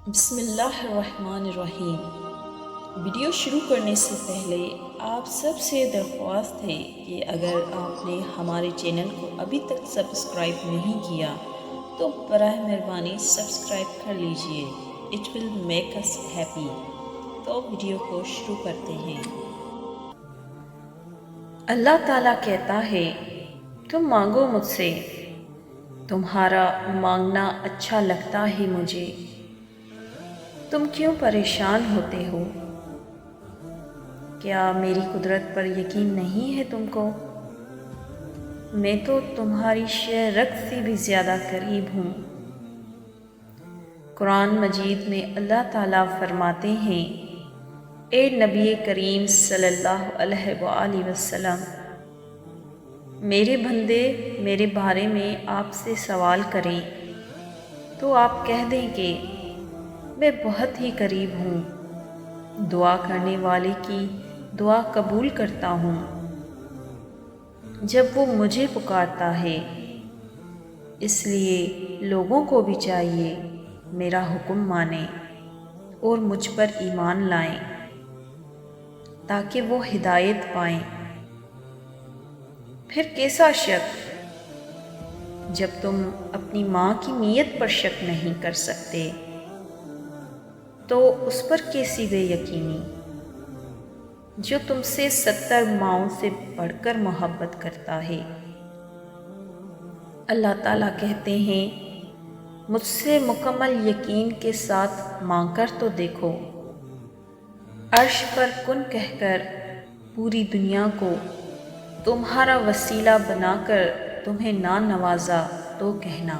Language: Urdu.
بسم اللہ الرحمن الرحیم۔ ویڈیو شروع کرنے سے پہلے آپ سب سے درخواست ہے کہ اگر آپ نے ہمارے چینل کو ابھی تک سبسکرائب نہیں کیا تو براہ مہربانی سبسکرائب کر لیجئے۔ It will make us happy. تو ویڈیو کو شروع کرتے ہیں۔ اللہ تعالیٰ کہتا ہے، تم مانگو مجھ سے، تمہارا مانگنا اچھا لگتا ہے مجھے، تم کیوں پریشان ہوتے ہو؟ کیا میری قدرت پر یقین نہیں ہے تم کو؟ میں تو تمہاری شہ رگ سے بھی زیادہ قریب ہوں۔ قرآن مجید میں اللہ تعالیٰ فرماتے ہیں، اے نبی کریم صلی اللہ علیہ وآلہ وسلم، میرے بندے میرے بارے میں آپ سے سوال کریں تو آپ کہہ دیں کہ میں بہت ہی قریب ہوں، دعا کرنے والے کی دعا قبول کرتا ہوں جب وہ مجھے پکارتا ہے۔ اس لیے لوگوں کو بھی چاہیے میرا حکم مانیں اور مجھ پر ایمان لائیں تاکہ وہ ہدایت پائیں۔ پھر کیسا شک جب تم اپنی ماں کی نیت پر شک نہیں کر سکتے تو اس پر کیسی بے یقینی جو تم سے 70 ماؤں سے بڑھ کر محبت کرتا ہے۔ اللہ تعالیٰ کہتے ہیں، مجھ سے مکمل یقین کے ساتھ مانگ کر تو دیکھو، عرش پر کن کہہ کر پوری دنیا کو تمہارا وسیلہ بنا کر تمہیں نہ نوازا تو کہنا۔